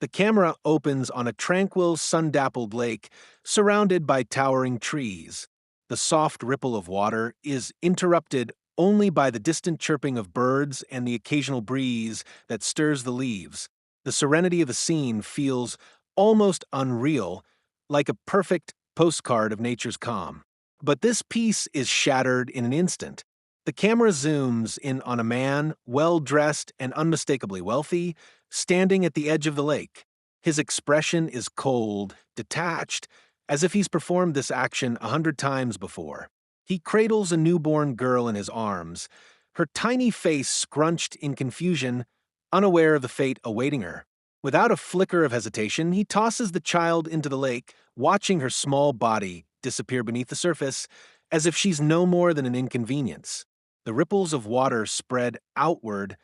The camera opens on a tranquil, sun-dappled lake surrounded by towering trees. The soft ripple of water is interrupted only by the distant chirping of birds and the occasional breeze that stirs the leaves. The serenity of the scene feels almost unreal, like a perfect postcard of nature's calm. But this peace is shattered in an instant. The camera zooms in on a man, well-dressed and unmistakably wealthy, standing at the edge of the lake. His expression is cold, detached, as if he's performed this action 100 times before. He cradles a newborn girl in his arms, her tiny face scrunched in confusion, unaware of the fate awaiting her. Without a flicker of hesitation, he tosses the child into the lake, watching her small body disappear beneath the surface, as if she's no more than an inconvenience. The ripples of water spread outward,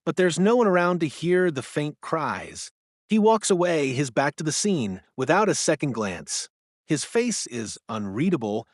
but there's no one around to hear the faint cries. He walks away, his back to the scene, without a second glance. His face is unreadable,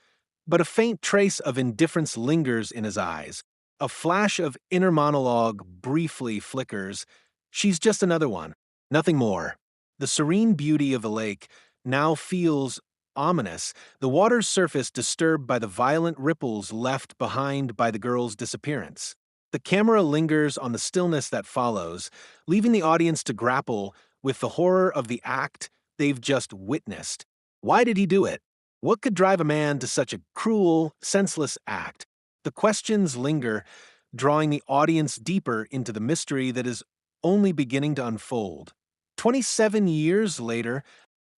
but a faint trace of indifference lingers in his eyes. A flash of inner monologue briefly flickers. She's just another one, nothing more. The serene beauty of the lake now feels ominous, the water's surface disturbed by the violent ripples left behind by the girl's disappearance. The camera lingers on the stillness that follows, leaving the audience to grapple with the horror of the act they've just witnessed. Why did he do it? What could drive a man to such a cruel, senseless act? The questions linger, drawing the audience deeper into the mystery that is only beginning to unfold. 27 years later,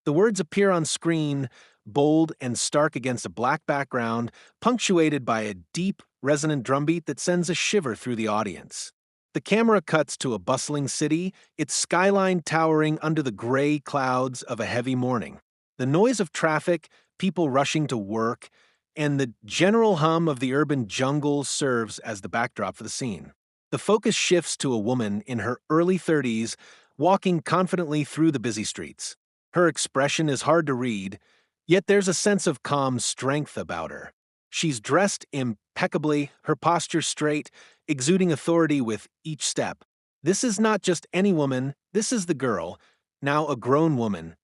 the words appear on screen, bold and stark against a black background, punctuated by a deep, resonant drumbeat that sends a shiver through the audience. The camera cuts to a bustling city, its skyline towering under the gray clouds of a heavy morning. The noise of traffic, people rushing to work, and the general hum of the urban jungle serves as the backdrop for the scene. The focus shifts to a woman in her early 30s, walking confidently through the busy streets. Her expression is hard to read, yet there's a sense of calm strength about her. She's dressed impeccably, her posture straight, exuding authority with each step. This is not just any woman, this is the girl, now a grown woman,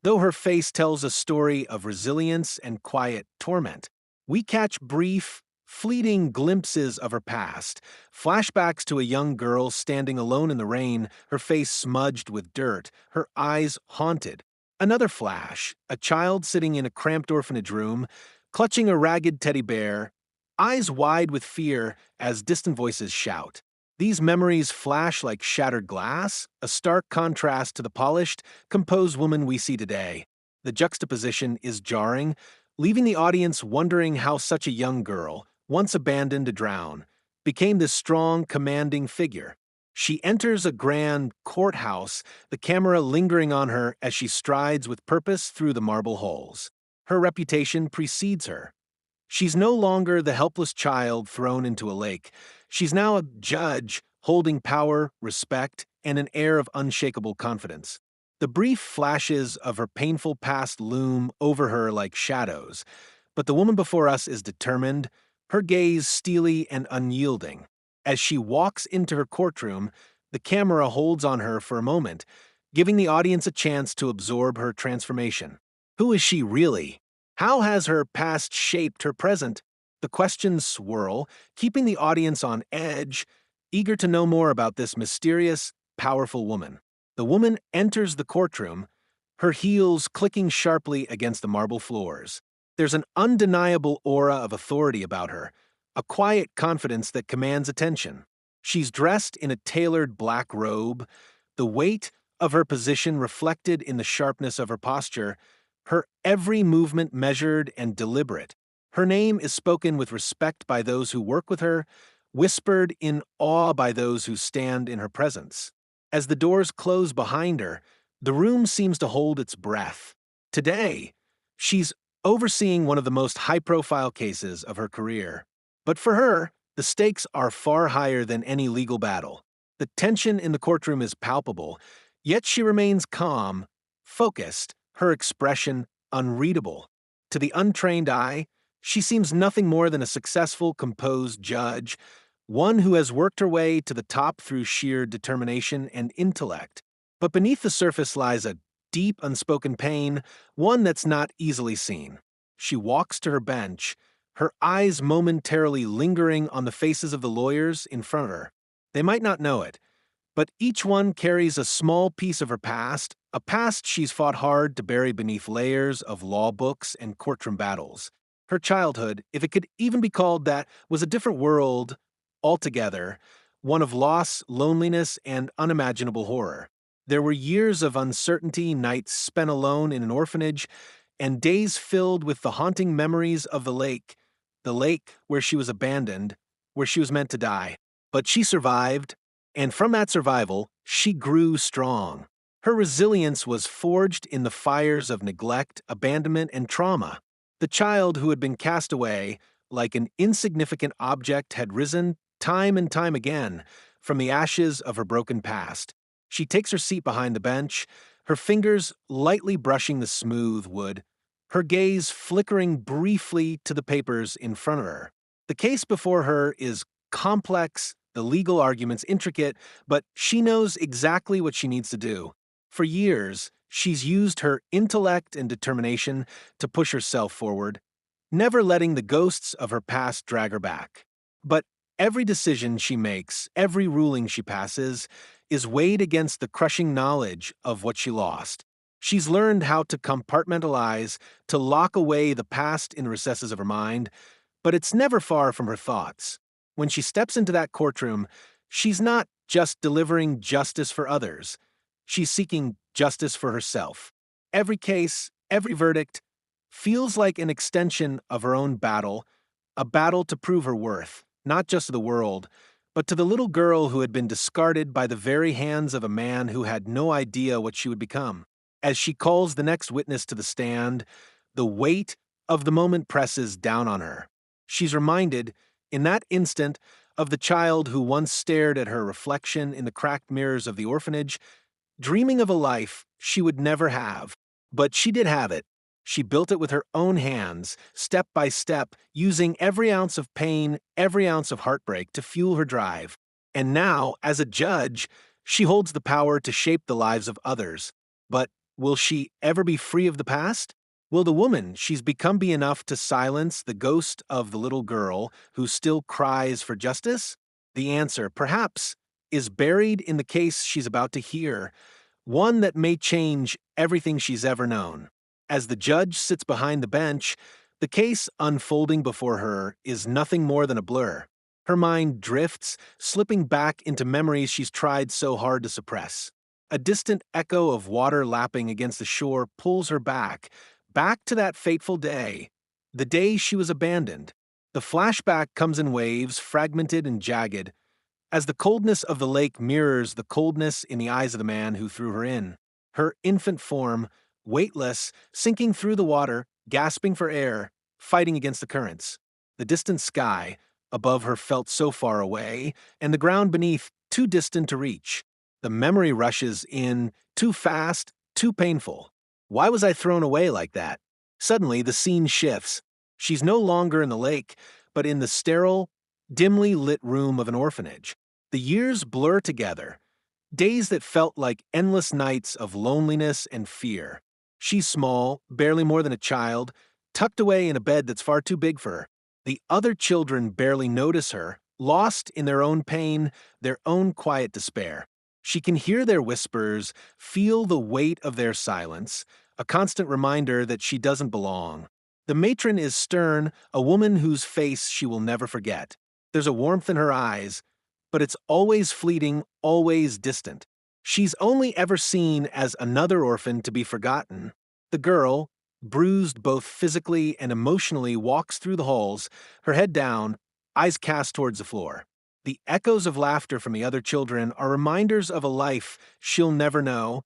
though her face tells a story of resilience and quiet torment. We catch brief, fleeting glimpses of her past, flashbacks to a young girl standing alone in the rain, her face smudged with dirt, her eyes haunted. Another flash, a child sitting in a cramped orphanage room, clutching a ragged teddy bear, eyes wide with fear as distant voices shout. These memories flash like shattered glass, a stark contrast to the polished, composed woman we see today. The juxtaposition is jarring, leaving the audience wondering how such a young girl, once abandoned to drown, became this strong, commanding figure. She enters a grand courthouse, the camera lingering on her as she strides with purpose through the marble halls. Her reputation precedes her. She's no longer the helpless child thrown into a lake. She's now a judge, holding power, respect, and an air of unshakable confidence. The brief flashes of her painful past loom over her like shadows, but the woman before us is determined, her gaze steely and unyielding. As she walks into her courtroom, the camera holds on her for a moment, giving the audience a chance to absorb her transformation. Who is she really? How has her past shaped her present? The questions swirl, keeping the audience on edge, eager to know more about this mysterious, powerful woman. The woman enters the courtroom, her heels clicking sharply against the marble floors. There's an undeniable aura of authority about her, a quiet confidence that commands attention. She's dressed in a tailored black robe, the weight of her position reflected in the sharpness of her posture, her every movement measured and deliberate. Her name is spoken with respect by those who work with her, whispered in awe by those who stand in her presence. As the doors close behind her, the room seems to hold its breath. Today, she's overseeing one of the most high-profile cases of her career. But for her, the stakes are far higher than any legal battle. The tension in the courtroom is palpable, yet she remains calm, focused, her expression unreadable. To the untrained eye, she seems nothing more than a successful, composed judge, one who has worked her way to the top through sheer determination and intellect. But beneath the surface lies a deep, unspoken pain, one that's not easily seen. She walks to her bench, her eyes momentarily lingering on the faces of the lawyers in front of her. They might not know it, but each one carries a small piece of her past, a past she's fought hard to bury beneath layers of law books and courtroom battles. Her childhood, if it could even be called that, was a different world altogether, one of loss, loneliness, and unimaginable horror. There were years of uncertainty, nights spent alone in an orphanage, and days filled with the haunting memories of the lake where she was abandoned, where she was meant to die. But she survived, and from that survival, she grew strong. Her resilience was forged in the fires of neglect, abandonment, and trauma. The child who had been cast away, like an insignificant object, had risen time and time again from the ashes of her broken past. She takes her seat behind the bench, her fingers lightly brushing the smooth wood, her gaze flickering briefly to the papers in front of her. The case before her is complex, the legal arguments intricate, but she knows exactly what she needs to do. For years, she's used her intellect and determination to push herself forward, never letting the ghosts of her past drag her back. But every decision she makes, every ruling she passes, is weighed against the crushing knowledge of what she lost. She's learned how to compartmentalize, to lock away the past in the recesses of her mind, but it's never far from her thoughts. When she steps into that courtroom, she's not just delivering justice for others. She's seeking justice for herself. Every case, every verdict, feels like an extension of her own battle, a battle to prove her worth, not just to the world, but to the little girl who had been discarded by the very hands of a man who had no idea what she would become. As she calls the next witness to the stand, the weight of the moment presses down on her. She's reminded, in that instant, of the child who once stared at her reflection in the cracked mirrors of the orphanage, dreaming of a life she would never have. But she did have it. She built it with her own hands, step by step, using every ounce of pain, every ounce of heartbreak to fuel her drive. And now, as a judge, she holds the power to shape the lives of others. But will she ever be free of the past? Will the woman she's become be enough to silence the ghost of the little girl who still cries for justice? The answer, perhaps, is buried in the case she's about to hear, one that may change everything she's ever known. As the judge sits behind the bench, the case unfolding before her is nothing more than a blur. Her mind drifts, slipping back into memories she's tried so hard to suppress. A distant echo of water lapping against the shore pulls her back to that fateful day, the day she was abandoned. The flashback comes in waves, fragmented and jagged, as the coldness of the lake mirrors the coldness in the eyes of the man who threw her in. Her infant form, weightless, sinking through the water, gasping for air, fighting against the currents. The distant sky above her felt so far away, and the ground beneath too distant to reach. The memory rushes in, too fast, too painful. Why was I thrown away like that? Suddenly, the scene shifts. She's no longer in the lake, but in the sterile, dimly lit room of an orphanage. The years blur together, days that felt like endless nights of loneliness and fear. She's small, barely more than a child, tucked away in a bed that's far too big for her. The other children barely notice her, lost in their own pain, their own quiet despair. She can hear their whispers, feel the weight of their silence, a constant reminder that she doesn't belong. The matron is stern, a woman whose face she will never forget. There's a warmth in her eyes, but it's always fleeting, always distant. She's only ever seen as another orphan to be forgotten. The girl, bruised both physically and emotionally, walks through the halls, her head down, eyes cast towards the floor. The echoes of laughter from the other children are reminders of a life she'll never know,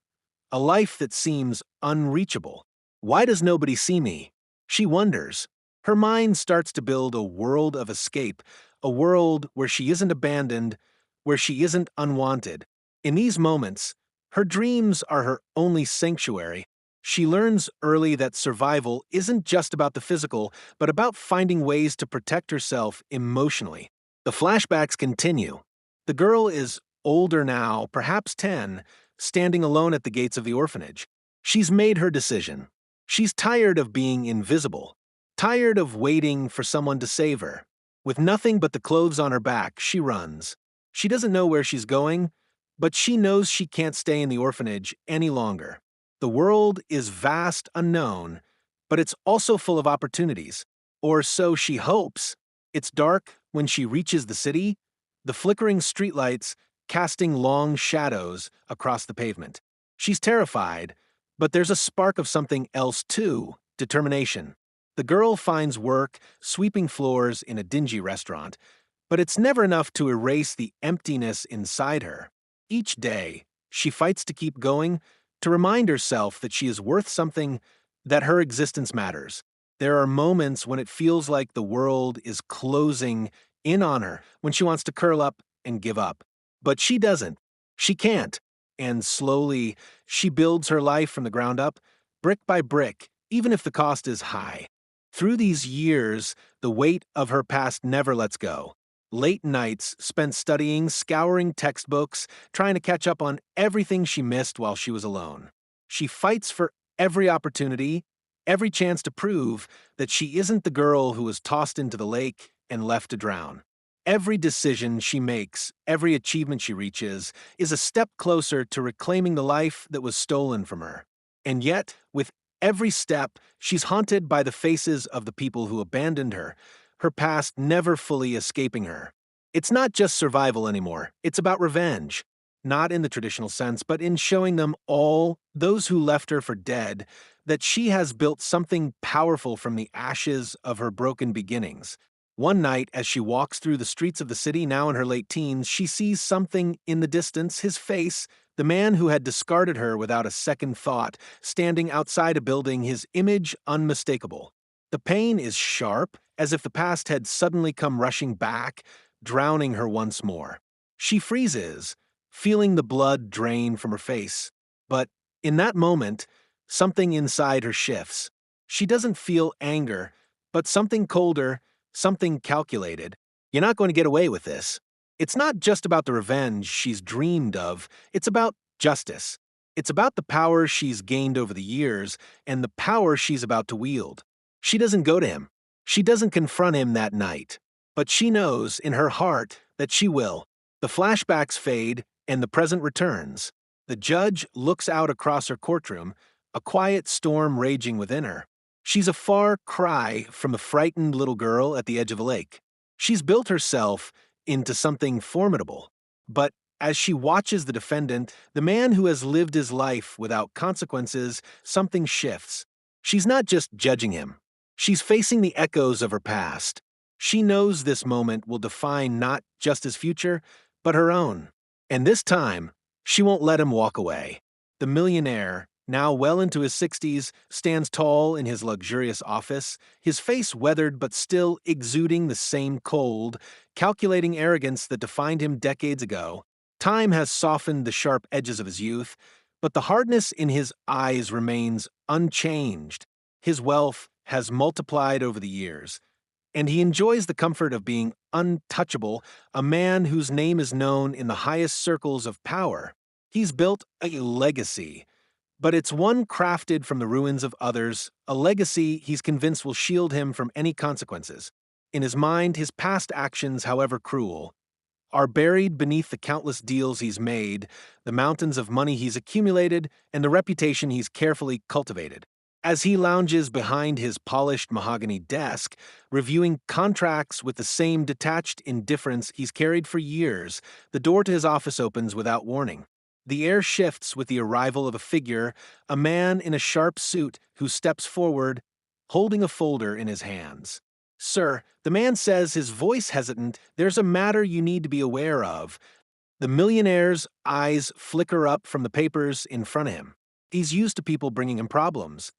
a life that seems unreachable. Why does nobody see me? She wonders. Her mind starts to build a world of escape, a world where she isn't abandoned, where she isn't unwanted. In these moments, her dreams are her only sanctuary. She learns early that survival isn't just about the physical, but about finding ways to protect herself emotionally. The flashbacks continue. The girl is older now, perhaps 10, standing alone at the gates of the orphanage. She's made her decision. She's tired of being invisible, tired of waiting for someone to save her. With nothing but the clothes on her back, she runs. She doesn't know where she's going, but she knows she can't stay in the orphanage any longer. The world is vast unknown, but it's also full of opportunities. Or so she hopes. It's dark when she reaches the city, the flickering streetlights casting long shadows across the pavement. She's terrified, but there's a spark of something else too: determination. The girl finds work sweeping floors in a dingy restaurant, but it's never enough to erase the emptiness inside her. Each day, she fights to keep going, to remind herself that she is worth something, that her existence matters. There are moments when it feels like the world is closing in on her, when she wants to curl up and give up. But she doesn't. She can't. And slowly, she builds her life from the ground up, brick by brick, even if the cost is high. Through these years, the weight of her past never lets go. Late nights spent studying, scouring textbooks, trying to catch up on everything she missed while she was alone. She fights for every opportunity, every chance to prove that she isn't the girl who was tossed into the lake and left to drown. Every decision she makes, every achievement she reaches, is a step closer to reclaiming the life that was stolen from her. And yet, with every step, she's haunted by the faces of the people who abandoned her past never fully escaping her. It's not just survival anymore, it's about revenge. Not in the traditional sense, but in showing them all, those who left her for dead, that she has built something powerful from the ashes of her broken beginnings. One night, as she walks through the streets of the city, now in her late teens, she sees something in the distance: his face, the man who had discarded her without a second thought, standing outside a building, his image unmistakable. The pain is sharp, as if the past had suddenly come rushing back, drowning her once more. She freezes, feeling the blood drain from her face. But in that moment, something inside her shifts. She doesn't feel anger, but something colder, something calculated. You're not going to get away with this. It's not just about the revenge she's dreamed of, it's about justice. It's about the power she's gained over the years and the power she's about to wield. She doesn't go to him. She doesn't confront him that night. But she knows in her heart that she will. The flashbacks fade and the present returns. The judge looks out across her courtroom, a quiet storm raging within her. She's a far cry from the frightened little girl at the edge of a lake. She's built herself into something formidable. But as she watches the defendant, the man who has lived his life without consequences, something shifts. She's not just judging him. She's facing the echoes of her past. She knows this moment will define not just his future, but her own. And this time, she won't let him walk away. The millionaire, now well into his 60s, stands tall in his luxurious office, his face weathered but still exuding the same cold, calculating arrogance that defined him decades ago. Time has softened the sharp edges of his youth, but the hardness in his eyes remains unchanged. His wealth has multiplied over the years, and he enjoys the comfort of being untouchable, a man whose name is known in the highest circles of power. He's built a legacy, but it's one crafted from the ruins of others, a legacy he's convinced will shield him from any consequences. In his mind, his past actions, however cruel, are buried beneath the countless deals he's made, the mountains of money he's accumulated, and the reputation he's carefully cultivated. As he lounges behind his polished mahogany desk, reviewing contracts with the same detached indifference he's carried for years, the door to his office opens without warning. The air shifts with the arrival of a figure, a man in a sharp suit who steps forward, holding a folder in his hands. "Sir," the man says, his voice hesitant, "there's a matter you need to be aware of." The millionaire's eyes flicker up from the papers in front of him. He's used to people bringing him problems.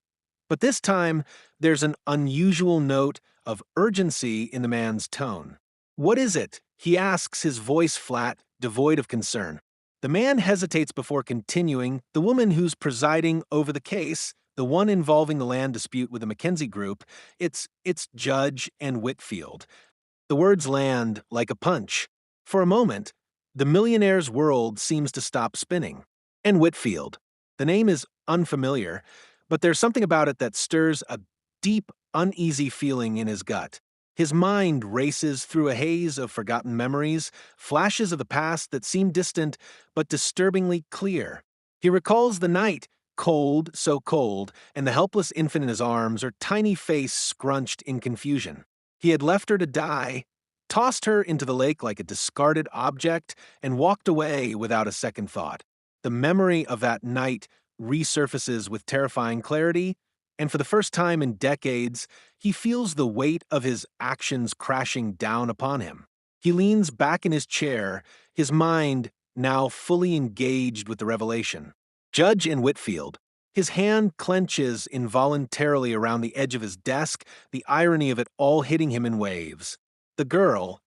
But this time, there's an unusual note of urgency in the man's tone. "What is it?" he asks, his voice flat, devoid of concern. The man hesitates before continuing. The woman who's presiding over the case, the one involving the land dispute with the Mackenzie Group, it's Judge and Whitfield. The words land like a punch. For a moment, the millionaire's world seems to stop spinning. and Whitfield. The name is unfamiliar, but there's something about it that stirs a deep, uneasy feeling in his gut. His mind races through a haze of forgotten memories, flashes of the past that seem distant but disturbingly clear. He recalls the night, cold, so cold, and the helpless infant in his arms, her tiny face scrunched in confusion. He had left her to die, tossed her into the lake like a discarded object, and walked away without a second thought. The memory of that night resurfaces with terrifying clarity, and for the first time in decades, he feels the weight of his actions crashing down upon him. He leans back in his chair, his mind now fully engaged with the revelation. Judge in Whitfield. His hand clenches involuntarily around the edge of his desk, the irony of it all hitting him in waves. The girl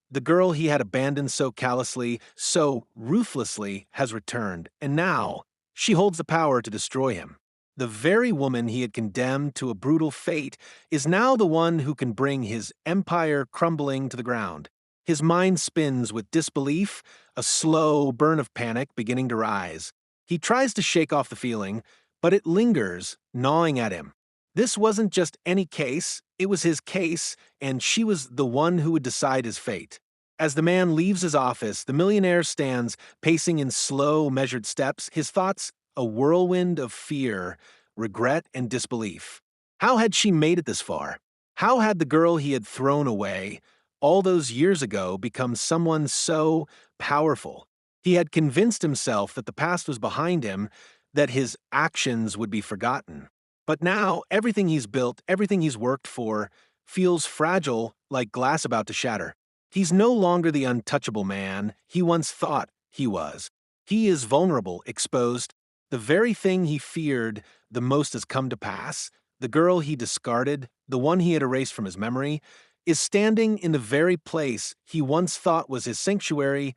he had abandoned so callously, so ruthlessly, has returned, and now she holds the power to destroy him. The very woman he had condemned to a brutal fate is now the one who can bring his empire crumbling to the ground. His mind spins with disbelief, a slow burn of panic beginning to rise. He tries to shake off the feeling, but it lingers, gnawing at him. This wasn't just any case, it was his case, and she was the one who would decide his fate. As the man leaves his office, the millionaire stands, pacing in slow, measured steps, his thoughts a whirlwind of fear, regret, and disbelief. How had she made it this far? How had the girl he had thrown away all those years ago become someone so powerful? He had convinced himself that the past was behind him, that his actions would be forgotten. But now, everything he's built, everything he's worked for, feels fragile, like glass about to shatter. He's no longer the untouchable man he once thought he was. He is vulnerable, exposed. The very thing he feared the most has come to pass. The girl he discarded, the one he had erased from his memory, is standing in the very place he once thought was his sanctuary,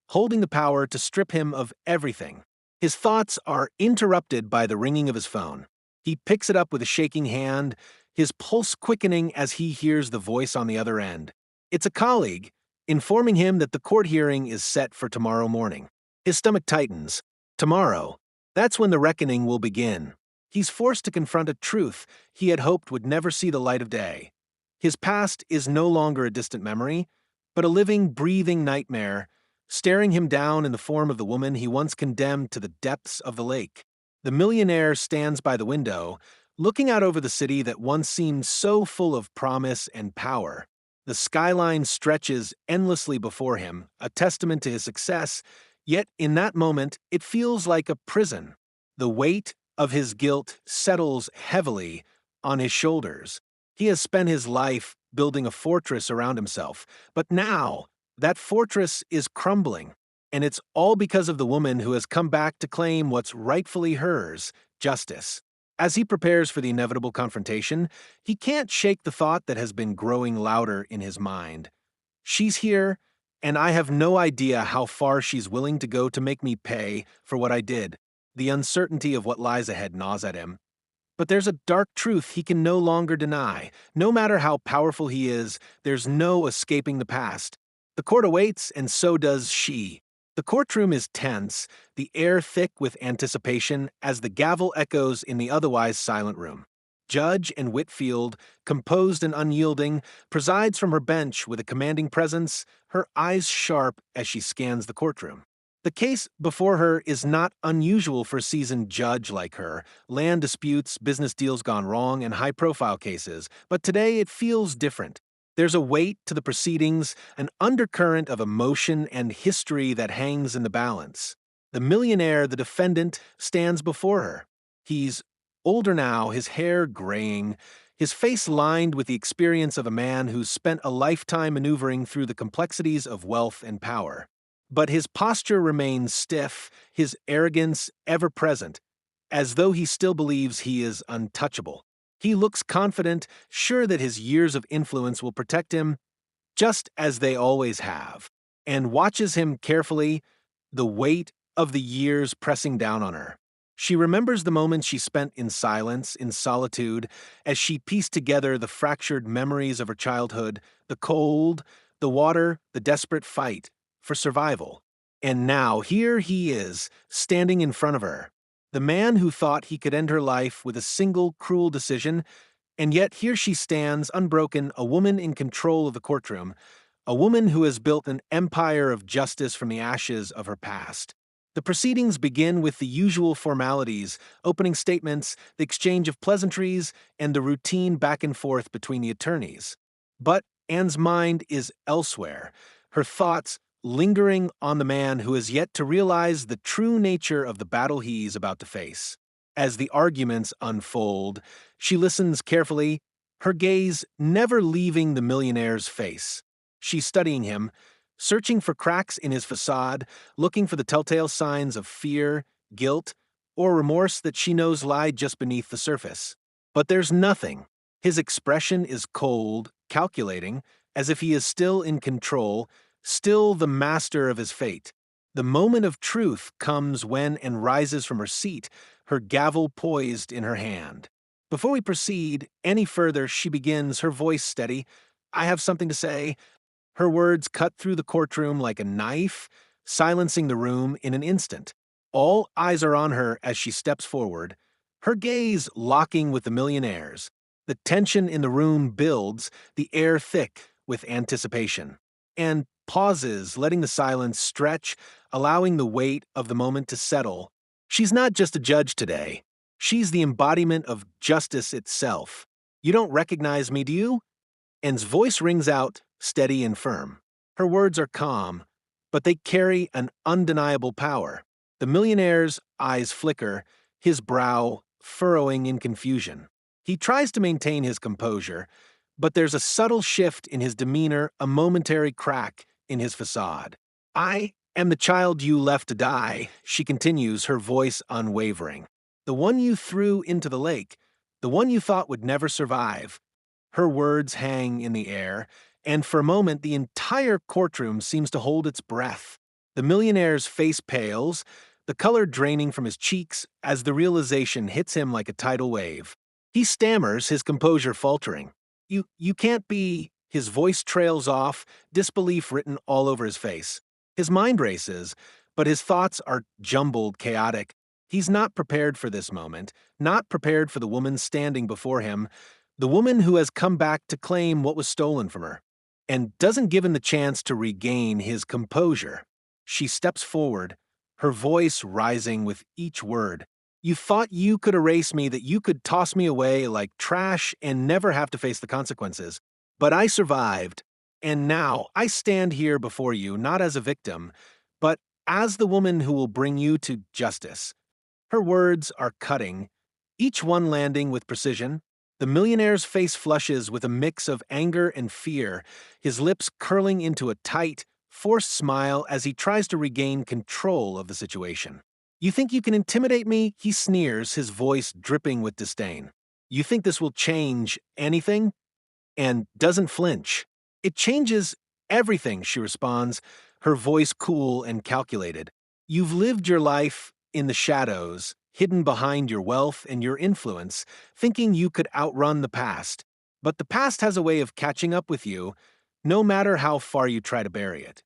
holding the power to strip him of everything. His thoughts are interrupted by the ringing of his phone. He picks it up with a shaking hand, his pulse quickening as he hears the voice on the other end. It's a colleague, informing him that the court hearing is set for tomorrow morning. His stomach tightens. Tomorrow. That's when the reckoning will begin. He's forced to confront a truth he had hoped would never see the light of day. His past is no longer a distant memory, but a living, breathing nightmare, staring him down in the form of the woman he once condemned to the depths of the lake. The millionaire stands by the window, looking out over the city that once seemed so full of promise and power. The skyline stretches endlessly before him, a testament to his success, yet in that moment it feels like a prison. The weight of his guilt settles heavily on his shoulders. He has spent his life building a fortress around himself, but now that fortress is crumbling, and it's all because of the woman who has come back to claim what's rightfully hers, justice. As he prepares for the inevitable confrontation, he can't shake the thought that has been growing louder in his mind. She's here, and I have no idea how far she's willing to go to make me pay for what I did. The uncertainty of what lies ahead gnaws at him. But there's a dark truth he can no longer deny. No matter how powerful he is, there's no escaping the past. The court awaits, and so does she. The courtroom is tense, the air thick with anticipation as the gavel echoes in the otherwise silent room. Judge and Whitfield, composed and unyielding, presides from her bench with a commanding presence, her eyes sharp as she scans the courtroom. The case before her is not unusual for a seasoned judge like her, land disputes, business deals gone wrong, and high-profile cases, but today it feels different. There's a weight to the proceedings, an undercurrent of emotion and history that hangs in the balance. The millionaire, the defendant, stands before her. He's older now, his hair graying, his face lined with the experience of a man who's spent a lifetime maneuvering through the complexities of wealth and power. But his posture remains stiff, his arrogance ever present, as though he still believes he is untouchable. He looks confident, sure that his years of influence will protect him, just as they always have, and watches him carefully, the weight of the years pressing down on her. She remembers the moments she spent in silence, in solitude, as she pieced together the fractured memories of her childhood, the cold, the water, the desperate fight for survival. And now here he is, standing in front of her. The man who thought he could end her life with a single cruel decision, and yet here she stands, unbroken, a woman in control of the courtroom, a woman who has built an empire of justice from the ashes of her past. The proceedings begin with the usual formalities, opening statements, the exchange of pleasantries, and the routine back and forth between the attorneys. But Anne's mind is elsewhere, her thoughts lingering on the man who has yet to realize the true nature of the battle he's about to face. As the arguments unfold, she listens carefully, her gaze never leaving the millionaire's face. She's studying him, searching for cracks in his facade, looking for the telltale signs of fear, guilt, or remorse that she knows lie just beneath the surface. But there's nothing. His expression is cold, calculating, as if he is still in control, still the master of his fate. The moment of truth comes when Anne rises from her seat, her gavel poised in her hand. Before we proceed any further, she begins, her voice steady. "I have something to say." Her words cut through the courtroom like a knife, silencing the room in an instant. All eyes are on her as she steps forward, her gaze locking with the millionaire's. The tension in the room builds, the air thick with anticipation. And pauses, letting the silence stretch, allowing the weight of the moment to settle. She's not just a judge today. She's the embodiment of justice itself. "You don't recognize me, do you?" Anne's voice rings out, steady and firm. Her words are calm, but they carry an undeniable power. The millionaire's eyes flicker, his brow furrowing in confusion. He tries to maintain his composure, but there's a subtle shift in his demeanor, a momentary crack in his facade. "I am the child you left to die," she continues, her voice unwavering. "The one you threw into the lake, the one you thought would never survive." Her words hang in the air, and for a moment the entire courtroom seems to hold its breath. The millionaire's face pales, the color draining from his cheeks as the realization hits him like a tidal wave. He stammers, his composure faltering. You can't be." His voice trails off, disbelief written all over his face. His mind races, but his thoughts are jumbled, chaotic. He's not prepared for this moment, not prepared for the woman standing before him, the woman who has come back to claim what was stolen from her, and doesn't give him the chance to regain his composure. She steps forward, her voice rising with each word. "You thought you could erase me, that you could toss me away like trash and never have to face the consequences. But I survived, and now I stand here before you not as a victim, but as the woman who will bring you to justice." Her words are cutting, each one landing with precision. The millionaire's face flushes with a mix of anger and fear, his lips curling into a tight, forced smile as he tries to regain control of the situation. "You think you can intimidate me?" he sneers, his voice dripping with disdain. "You think this will change anything?" And doesn't flinch. "It changes everything," she responds, her voice cool and calculated. "You've lived your life in the shadows, hidden behind your wealth and your influence, thinking you could outrun the past. But the past has a way of catching up with you, no matter how far you try to bury it."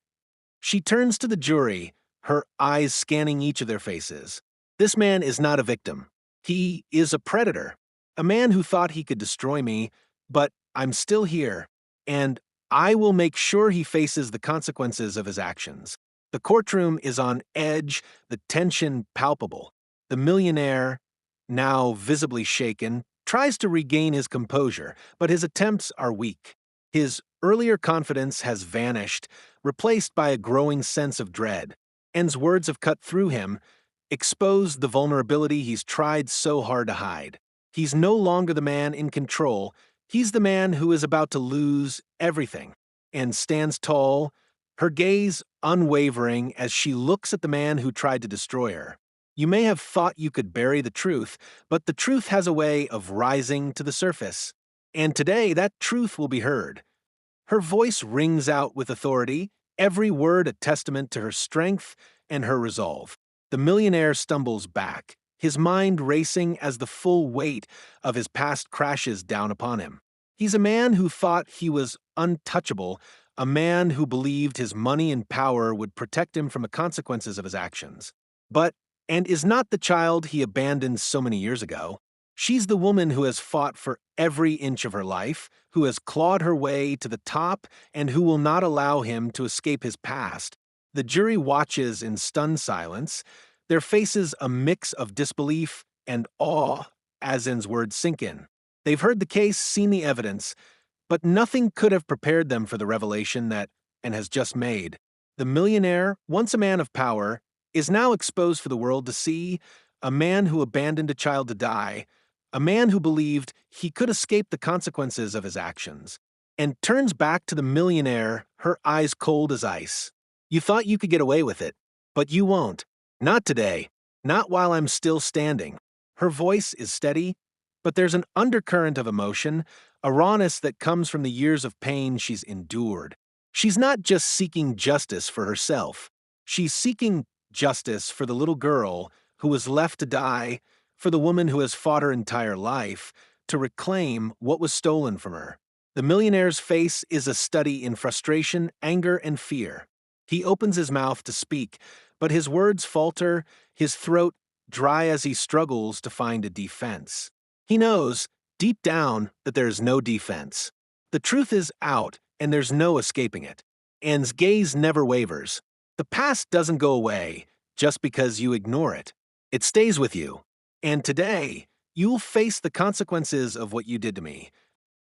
She turns to the jury, her eyes scanning each of their faces. This man is not a victim. He is a predator, a man who thought he could destroy me, but I'm still here, and I will make sure he faces the consequences of his actions. The courtroom is on edge, the tension palpable. The millionaire, now visibly shaken, tries to regain his composure, but his attempts are weak. His earlier confidence has vanished, replaced by a growing sense of dread. Anne's words have cut through him, exposed the vulnerability he's tried so hard to hide. He's no longer the man in control. He's the man who is about to lose everything, and stands tall, her gaze unwavering as she looks at the man who tried to destroy her. You may have thought you could bury the truth, but the truth has a way of rising to the surface. And today, that truth will be heard. Her voice rings out with authority, every word a testament to her strength and her resolve. The millionaire stumbles back, his mind racing as the full weight of his past crashes down upon him. He's a man who thought he was untouchable, a man who believed his money and power would protect him from the consequences of his actions. But, and is not the child he abandoned so many years ago. She's the woman who has fought for every inch of her life, who has clawed her way to the top, and who will not allow him to escape his past. The jury watches in stunned silence, their faces a mix of disbelief and awe as N's words sink in. They've heard the case, seen the evidence, but nothing could have prepared them for the revelation that N has just made. The millionaire, once a man of power, is now exposed for the world to see, a man who abandoned a child to die, a man who believed he could escape the consequences of his actions, and turns back to the millionaire, her eyes cold as ice. You thought you could get away with it, but you won't. Not today. Not while I'm still standing. Her voice is steady, but there's an undercurrent of emotion, a rawness that comes from the years of pain she's endured. She's not just seeking justice for herself. She's seeking justice for the little girl who was left to die, for the woman who has fought her entire life to reclaim what was stolen from her. The millionaire's face is a study in frustration, anger, and fear. He opens his mouth to speak, but his words falter, his throat dry as he struggles to find a defense. He knows, deep down, that there is no defense. The truth is out, and there's no escaping it. Anne's gaze never wavers. The past doesn't go away just because you ignore it. It stays with you. And today, you'll face the consequences of what you did to me.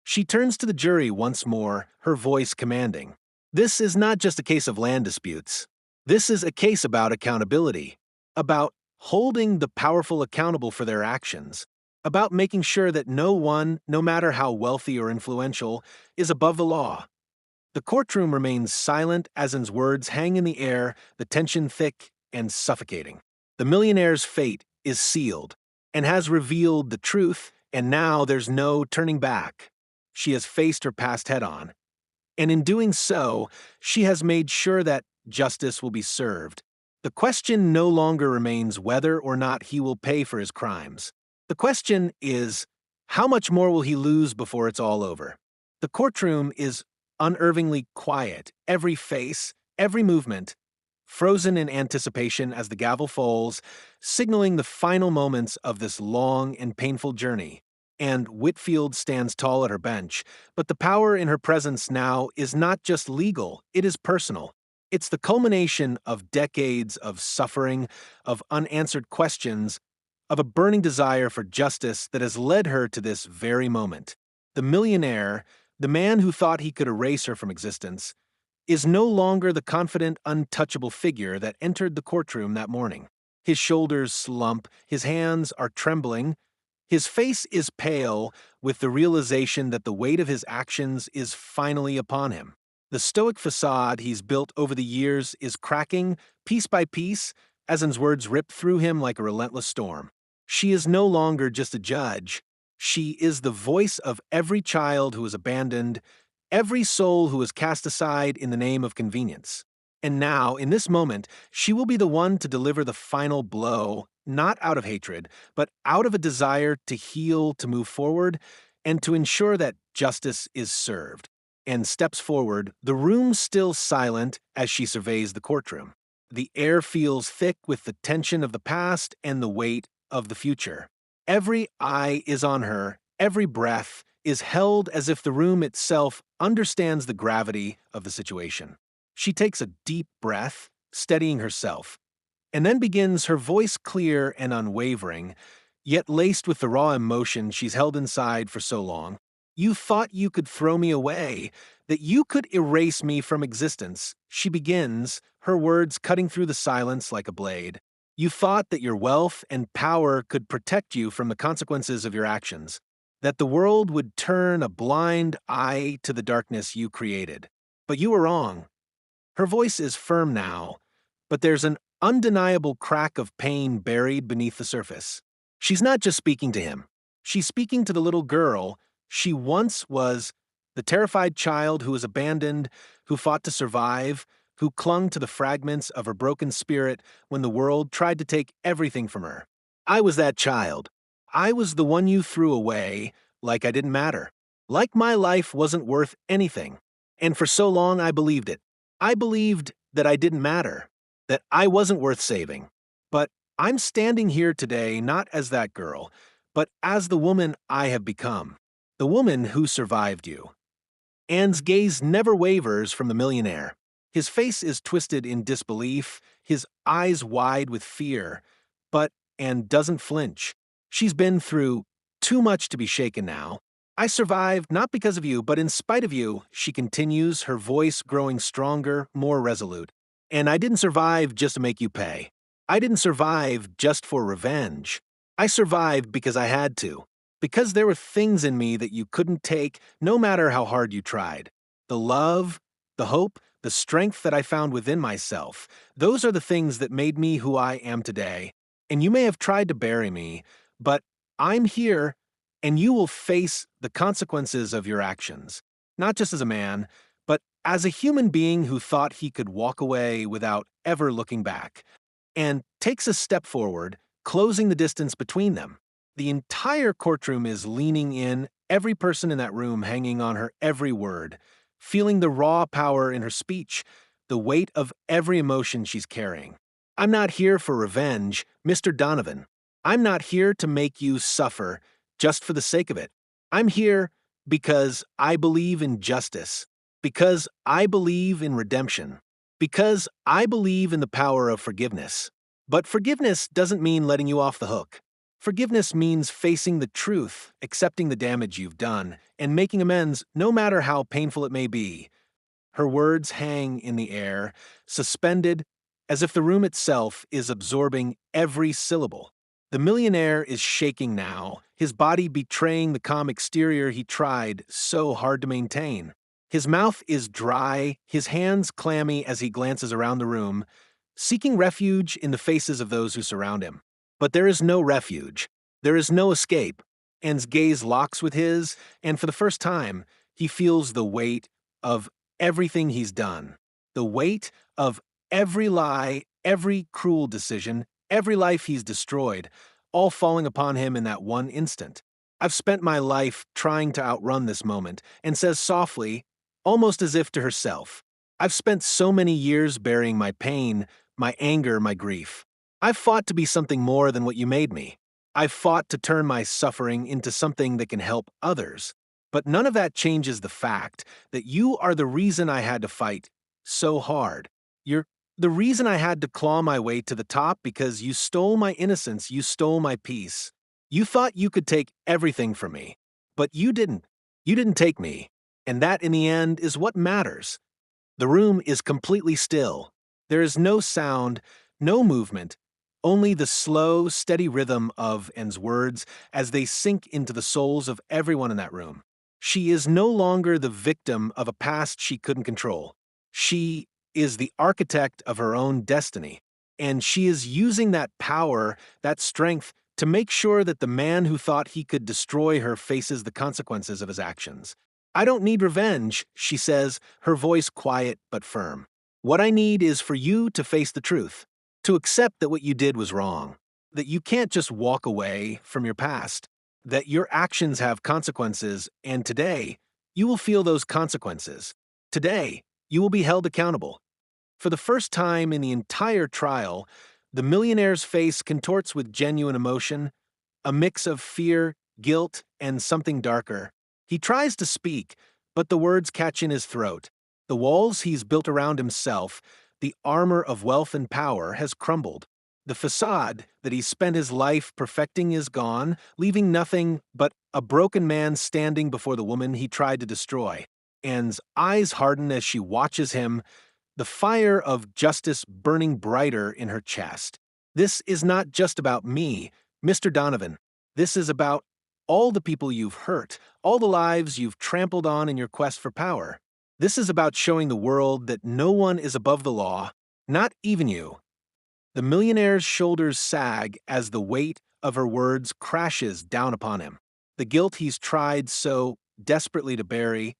She turns to the jury once more, her voice commanding. This is not just a case of land disputes. This is a case about accountability, about holding the powerful accountable for their actions, about making sure that no one, no matter how wealthy or influential, is above the law. The courtroom remains silent as N's words hang in the air, the tension thick and suffocating. The millionaire's fate is sealed and has revealed the truth, and now there's no turning back. She has faced her past head-on, and in doing so, she has made sure that justice will be served. The question no longer remains whether or not he will pay for his crimes. The question is, how much more will he lose before it's all over? The courtroom is unnervingly quiet, every face, every movement, frozen in anticipation as the gavel falls, signaling the final moments of this long and painful journey. And Whitfield stands tall at her bench, but the power in her presence now is not just legal, it is personal. It's the culmination of decades of suffering, of unanswered questions, of a burning desire for justice that has led her to this very moment. The millionaire, the man who thought he could erase her from existence, is no longer the confident, untouchable figure that entered the courtroom that morning. His shoulders slump, his hands are trembling, his face is pale with the realization that the weight of his actions is finally upon him. The stoic facade he's built over the years is cracking, piece by piece, as N's words rip through him like a relentless storm. She is no longer just a judge. She is the voice of every child who was abandoned, every soul who was cast aside in the name of convenience. And now, in this moment, she will be the one to deliver the final blow, not out of hatred, but out of a desire to heal, to move forward, and to ensure that justice is served. And steps forward, the room still silent as she surveys the courtroom. The air feels thick with the tension of the past and the weight of the future. Every eye is on her, every breath is held as if the room itself understands the gravity of the situation. She takes a deep breath, steadying herself, and then begins, her voice clear and unwavering, yet laced with the raw emotion she's held inside for so long. You thought you could throw me away, that you could erase me from existence. She begins, her words cutting through the silence like a blade. You thought that your wealth and power could protect you from the consequences of your actions, that the world would turn a blind eye to the darkness you created. But you were wrong. Her voice is firm now, but there's an undeniable crack of pain buried beneath the surface. She's not just speaking to him. She's speaking to the little girl she once was, the terrified child who was abandoned, who fought to survive, who clung to the fragments of her broken spirit when the world tried to take everything from her. I was that child. I was the one you threw away, like I didn't matter. Like my life wasn't worth anything. And for so long, I believed it. I believed that I didn't matter, that I wasn't worth saving. But I'm standing here today not as that girl, but as the woman I have become, the woman who survived you. Anne's gaze never wavers from the millionaire. His face is twisted in disbelief, his eyes wide with fear. But Anne doesn't flinch. She's been through too much to be shaken now. I survived not because of you, but in spite of you, she continues, her voice growing stronger, more resolute. And I didn't survive just to make you pay. I didn't survive just for revenge. I survived because I had to. Because there were things in me that you couldn't take, no matter how hard you tried. The love, the hope, the strength that I found within myself, those are the things that made me who I am today. And you may have tried to bury me, but I'm here, and you will face the consequences of your actions. Not just as a man, but as a human being who thought he could walk away without ever looking back. And takes a step forward, closing the distance between them. The entire courtroom is leaning in, every person in that room hanging on her every word, feeling the raw power in her speech, the weight of every emotion she's carrying. I'm not here for revenge, Mr. Donovan. I'm not here to make you suffer just for the sake of it. I'm here because I believe in justice, because I believe in redemption, because I believe in the power of forgiveness. But forgiveness doesn't mean letting you off the hook. Forgiveness means facing the truth, accepting the damage you've done, and making amends no matter how painful it may be. Her words hang in the air, suspended, as if the room itself is absorbing every syllable. The millionaire is shaking now, his body betraying the calm exterior he tried so hard to maintain. His mouth is dry, his hands clammy as he glances around the room, seeking refuge in the faces of those who surround him. But there is no refuge. There is no escape. Anne's gaze locks with his, and for the first time, he feels the weight of everything he's done. The weight of every lie, every cruel decision, every life he's destroyed, all falling upon him in that one instant. I've spent my life trying to outrun this moment, and says softly, almost as if to herself, I've spent so many years burying my pain, my anger, my grief. I've fought to be something more than what you made me. I've fought to turn my suffering into something that can help others. But none of that changes the fact that you are the reason I had to fight so hard. You're the reason I had to claw my way to the top because you stole my innocence, you stole my peace. You thought you could take everything from me, but you didn't. You didn't take me. And that, in the end, is what matters. The room is completely still. There is no sound, no movement, only the slow, steady rhythm of Anne's words as they sink into the souls of everyone in that room. She is no longer the victim of a past she couldn't control. She is the architect of her own destiny, and she is using that power, that strength, to make sure that the man who thought he could destroy her faces the consequences of his actions. I don't need revenge, she says, her voice quiet but firm. What I need is for you to face the truth, to accept that what you did was wrong, that you can't just walk away from your past, that your actions have consequences, and today, you will feel those consequences. Today, you will be held accountable. For the first time in the entire trial, the millionaire's face contorts with genuine emotion, a mix of fear, guilt, and something darker. He tries to speak, but the words catch in his throat. The walls he's built around himself, the armor of wealth and power, has crumbled. The facade that he spent his life perfecting is gone, leaving nothing but a broken man standing before the woman he tried to destroy. Anne's eyes harden as she watches him, the fire of justice burning brighter in her chest. This is not just about me, Mr. Donovan. This is about all the people you've hurt, all the lives you've trampled on in your quest for power. This is about showing the world that no one is above the law, not even you. The millionaire's shoulders sag as the weight of her words crashes down upon him. The guilt he's tried so desperately to bury,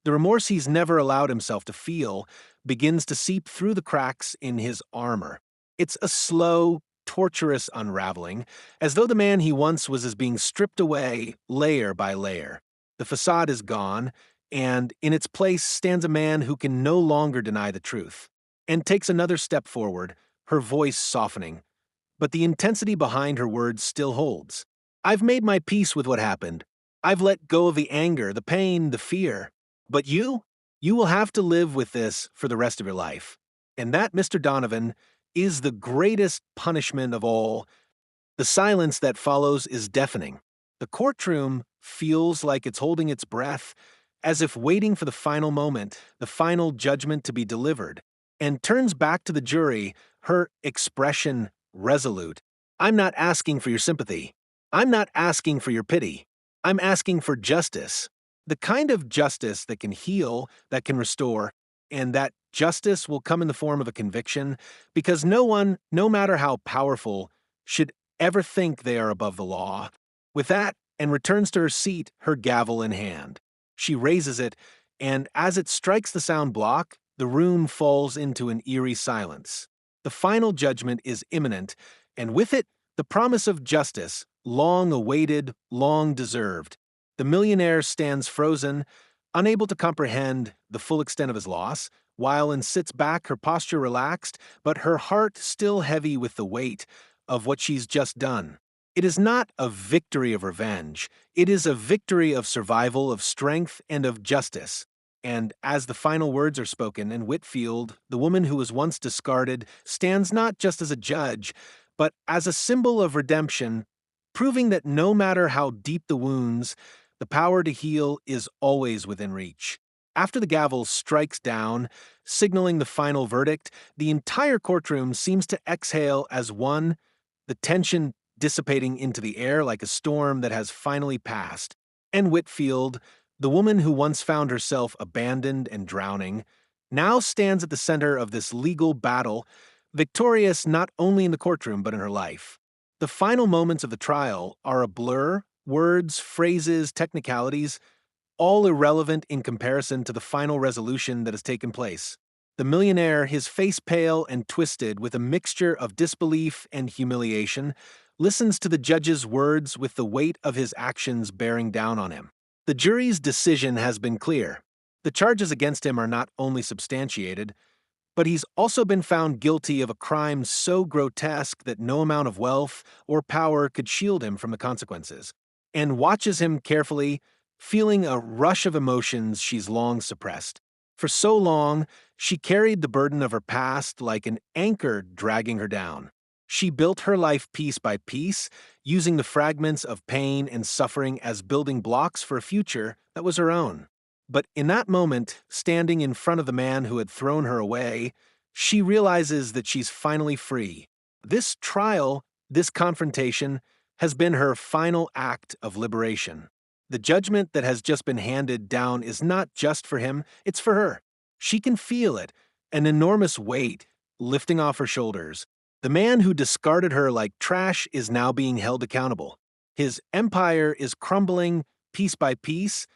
the remorse he's never allowed himself to feel, begins to seep through the cracks in his armor. It's a slow, torturous unraveling, as though the man he once was is being stripped away layer by layer. The facade is gone, and in its place stands a man who can no longer deny the truth, and takes another step forward, her voice softening. But the intensity behind her words still holds. I've made my peace with what happened. I've let go of the anger, the pain, the fear. But you? You will have to live with this for the rest of your life. And that, Mr. Donovan, is the greatest punishment of all. The silence that follows is deafening. The courtroom feels like it's holding its breath, as if waiting for the final moment, the final judgment to be delivered, and turns back to the jury, her expression resolute. I'm not asking for your sympathy. I'm not asking for your pity. I'm asking for justice. The kind of justice that can heal, that can restore, and that justice will come in the form of a conviction, because no one, no matter how powerful, should ever think they are above the law. With that, and returns to her seat, her gavel in hand. She raises it, and as it strikes the sound block, the room falls into an eerie silence. The final judgment is imminent, and with it, the promise of justice, long awaited, long deserved. The millionaire stands frozen, unable to comprehend the full extent of his loss, while and sits back, her posture relaxed, but her heart still heavy with the weight of what she's just done. It is not a victory of revenge. It is a victory of survival, of strength, and of justice. And as the final words are spoken, and Whitfield, the woman who was once discarded, stands not just as a judge, but as a symbol of redemption, proving that no matter how deep the wounds, the power to heal is always within reach. After the gavel strikes down, signaling the final verdict, the entire courtroom seems to exhale as one, the tension dissipating into the air like a storm that has finally passed. And Whitfield, the woman who once found herself abandoned and drowning, now stands at the center of this legal battle, victorious not only in the courtroom but in her life. The final moments of the trial are a blur, words, phrases, technicalities, all irrelevant in comparison to the final resolution that has taken place. The millionaire, his face pale and twisted with a mixture of disbelief and humiliation, listens to the judge's words with the weight of his actions bearing down on him. The jury's decision has been clear. The charges against him are not only substantiated, but he's also been found guilty of a crime so grotesque that no amount of wealth or power could shield him from the consequences, and watches him carefully, feeling a rush of emotions she's long suppressed. For so long, she carried the burden of her past like an anchor dragging her down. She built her life piece by piece, using the fragments of pain and suffering as building blocks for a future that was her own. But in that moment, standing in front of the man who had thrown her away, she realizes that she's finally free. This trial, this confrontation, has been her final act of liberation. The judgment that has just been handed down is not just for him, it's for her. She can feel it, an enormous weight lifting off her shoulders. The man who discarded her like trash is now being held accountable. His empire is crumbling piece by piece,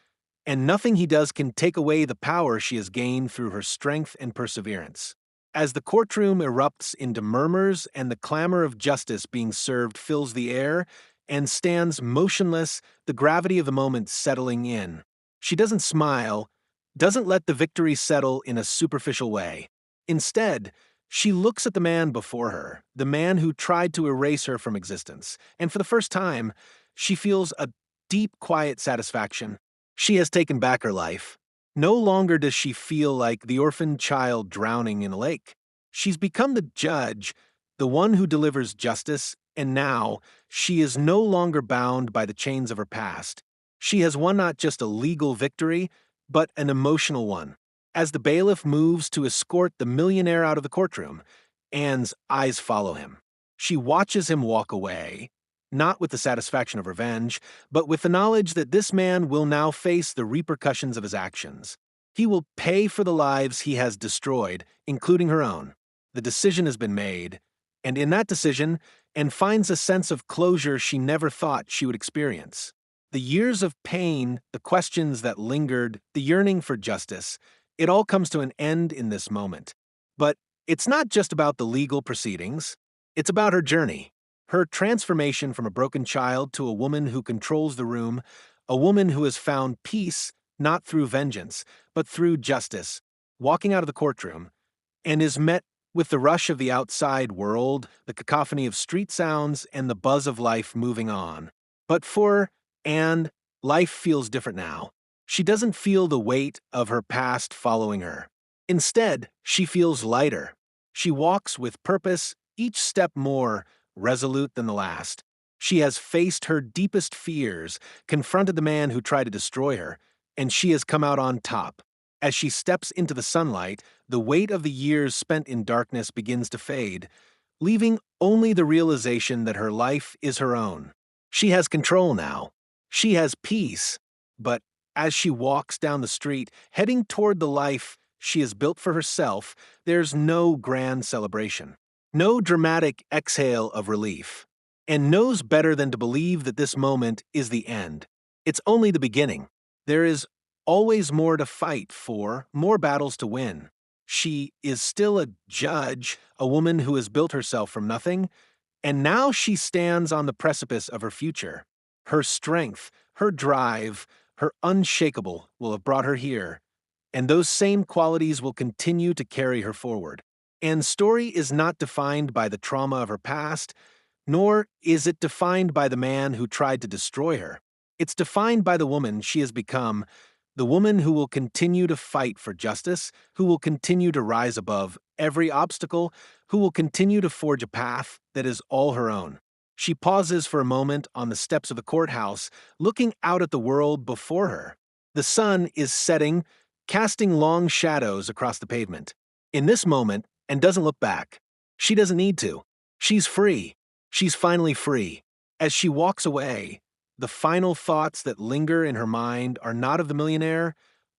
and nothing he does can take away the power she has gained through her strength and perseverance. As the courtroom erupts into murmurs and the clamor of justice being served fills the air and stands motionless, the gravity of the moment settling in, she doesn't smile, doesn't let the victory settle in a superficial way. Instead, she looks at the man before her, the man who tried to erase her from existence, and for the first time, she feels a deep, quiet satisfaction. She has taken back her life. No longer does she feel like the orphaned child drowning in a lake. She's become the judge, the one who delivers justice, and now she is no longer bound by the chains of her past. She has won not just a legal victory, but an emotional one. As the bailiff moves to escort the millionaire out of the courtroom, Anne's eyes follow him. She watches him walk away, not with the satisfaction of revenge, but with the knowledge that this man will now face the repercussions of his actions. He will pay for the lives he has destroyed, including her own. The decision has been made, and in that decision, Anne finds a sense of closure she never thought she would experience. The years of pain, the questions that lingered, the yearning for justice, it all comes to an end in this moment. But it's not just about the legal proceedings, it's about her journey. Her transformation from a broken child to a woman who controls the room, a woman who has found peace not through vengeance, but through justice, walking out of the courtroom, and is met with the rush of the outside world, the cacophony of street sounds, and the buzz of life moving on. But for Anne, life feels different now. She doesn't feel the weight of her past following her. Instead, she feels lighter. She walks with purpose, each step more resolute than the last. She has faced her deepest fears, confronted the man who tried to destroy her, and she has come out on top. As she steps into the sunlight, the weight of the years spent in darkness begins to fade, leaving only the realization that her life is her own. She has control now. She has peace. But as she walks down the street, heading toward the life she has built for herself, there's no grand celebration, no dramatic exhale of relief, and knows better than to believe that this moment is the end. It's only the beginning. There is always more to fight for, more battles to win. She is still a judge, a woman who has built herself from nothing, and now she stands on the precipice of her future. Her strength, her drive, her unshakable will have brought her here, and those same qualities will continue to carry her forward. Anne's story is not defined by the trauma of her past, nor is it defined by the man who tried to destroy her. It's defined by the woman she has become, the woman who will continue to fight for justice, who will continue to rise above every obstacle, who will continue to forge a path that is all her own. She pauses for a moment on the steps of the courthouse, looking out at the world before her. The sun is setting, casting long shadows across the pavement. In this moment, and doesn't look back. She doesn't need to. She's free. She's finally free. As she walks away, the final thoughts that linger in her mind are not of the millionaire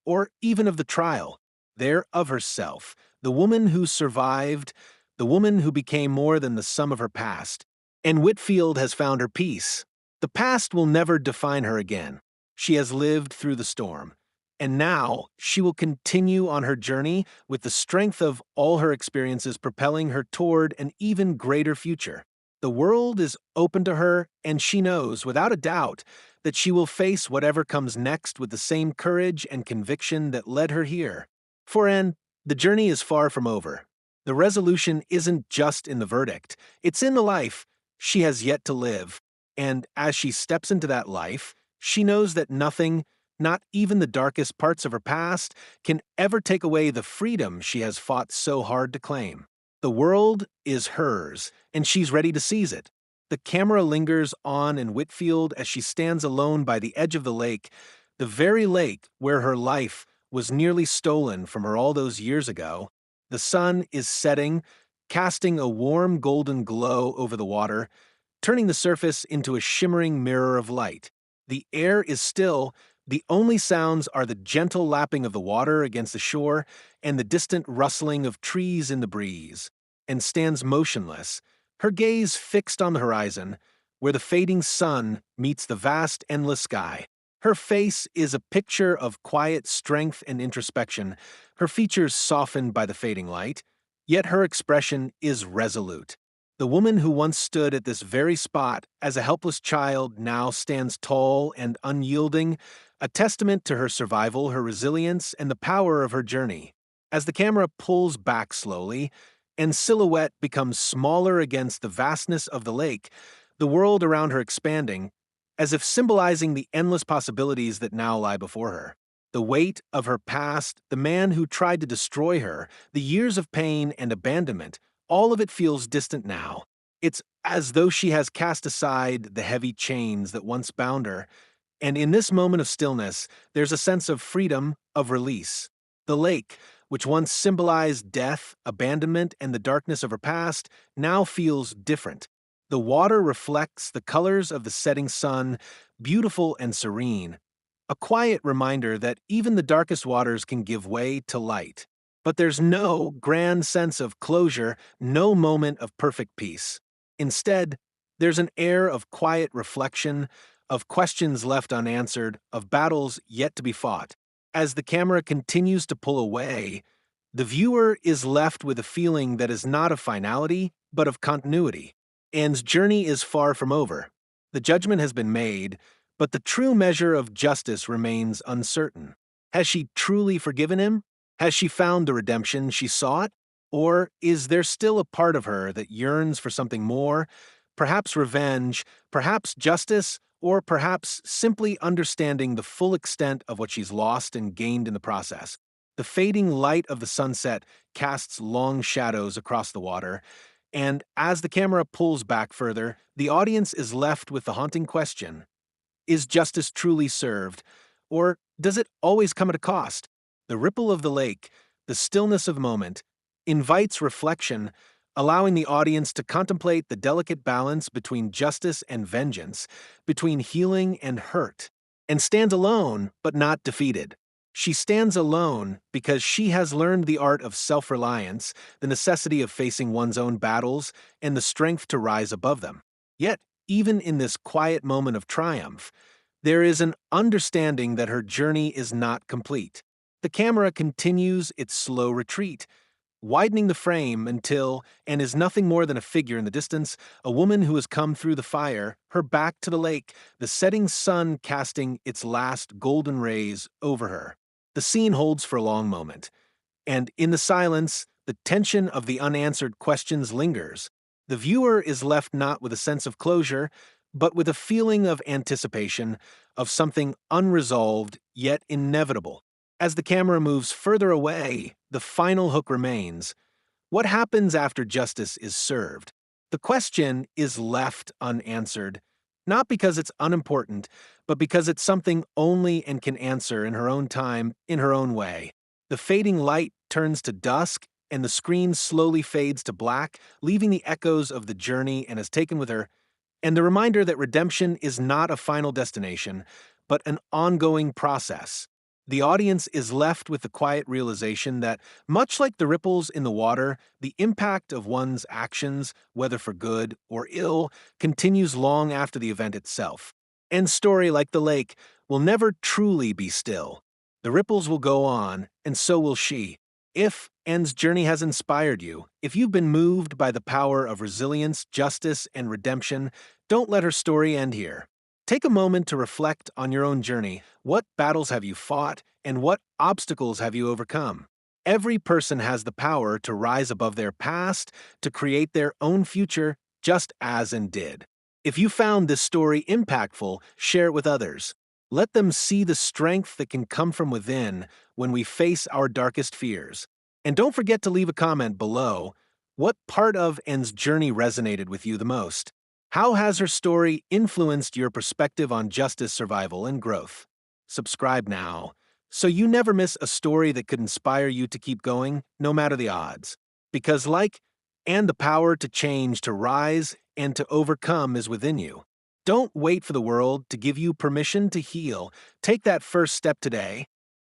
or even of the trial. They're of herself, the woman who survived, the woman who became more than the sum of her past. And Whitfield has found her peace. The past will never define her again. She has lived through the storm. And now she will continue on her journey with the strength of all her experiences propelling her toward an even greater future. The world is open to her, and she knows, without a doubt, that she will face whatever comes next with the same courage and conviction that led her here. For Anne, the journey is far from over. The resolution isn't just in the verdict, it's in the life she has yet to live. And as she steps into that life, she knows that nothing, not even the darkest parts of her past, can ever take away the freedom she has fought so hard to claim. The world is hers, and she's ready to seize it. The camera lingers on in Whitfield as she stands alone by the edge of the very lake where her life was nearly stolen from her all those years ago. The sun is setting, casting a warm golden glow over the water, turning the surface into a shimmering mirror of light. The air is still. The only sounds are the gentle lapping of the water against the shore and the distant rustling of trees in the breeze, and stands motionless, her gaze fixed on the horizon, where the fading sun meets the vast, endless sky. Her face is a picture of quiet strength and introspection, her features softened by the fading light, yet her expression is resolute. The woman who once stood at this very spot as a helpless child now stands tall and unyielding, a testament to her survival, her resilience, and the power of her journey. As the camera pulls back slowly, and silhouette becomes smaller against the vastness of the lake, the world around her expanding, as if symbolizing the endless possibilities that now lie before her. The weight of her past, the man who tried to destroy her, the years of pain and abandonment, all of it feels distant now. It's as though she has cast aside the heavy chains that once bound her, and in this moment of stillness, there's a sense of freedom, of release. The lake, which once symbolized death, abandonment, and the darkness of her past, now feels different. The water reflects the colors of the setting sun, beautiful and serene, a quiet reminder that even the darkest waters can give way to light. But there's no grand sense of closure, no moment of perfect peace. Instead, there's an air of quiet reflection, of questions left unanswered, of battles yet to be fought. As the camera continues to pull away, the viewer is left with a feeling that is not of finality, but of continuity. Anne's journey is far from over. The judgment has been made, but the true measure of justice remains uncertain. Has she truly forgiven him? Has she found the redemption she sought? Or is there still a part of her that yearns for something more? Perhaps revenge, perhaps justice, or perhaps simply understanding the full extent of what she's lost and gained in the process. The fading light of the sunset casts long shadows across the water, and as the camera pulls back further, the audience is left with the haunting question: is justice truly served, or does it always come at a cost? The ripple of the lake, the stillness of the moment, invites reflection, allowing the audience to contemplate the delicate balance between justice and vengeance, between healing and hurt, and stands alone but not defeated. She stands alone because she has learned the art of self-reliance, the necessity of facing one's own battles, and the strength to rise above them. Yet, even in this quiet moment of triumph, there is an understanding that her journey is not complete. The camera continues its slow retreat, widening the frame until, and is nothing more than a figure in the distance, a woman who has come through the fire, her back to the lake, the setting sun casting its last golden rays over her. The scene holds for a long moment, and in the silence, the tension of the unanswered questions lingers. The viewer is left not with a sense of closure, but with a feeling of anticipation, of something unresolved yet inevitable. As the camera moves further away, the final hook remains. What happens after justice is served? The question is left unanswered, not because it's unimportant, but because it's something only Anne can answer in her own time, in her own way. The fading light turns to dusk, and the screen slowly fades to black, leaving the echoes of the journey and has taken with her, and the reminder that redemption is not a final destination, but an ongoing process. The audience is left with the quiet realization that, much like the ripples in the water, the impact of one's actions, whether for good or ill, continues long after the event itself. Anne's story, like the lake, will never truly be still. The ripples will go on, and so will she. If Anne's journey has inspired you, if you've been moved by the power of resilience, justice, and redemption, don't let her story end here. Take a moment to reflect on your own journey. What battles have you fought, and what obstacles have you overcome? Every person has the power to rise above their past, to create their own future, just as Anne did. If you found this story impactful, share it with others. Let them see the strength that can come from within when we face our darkest fears. And don't forget to leave a comment below. What part of Anne's journey resonated with you the most? How has her story influenced your perspective on justice, survival, and growth? Subscribe now, so you never miss a story that could inspire you to keep going, no matter the odds. Because like Anne, the power to change, to rise, and to overcome is within you. Don't wait for the world to give you permission to heal. Take that first step today.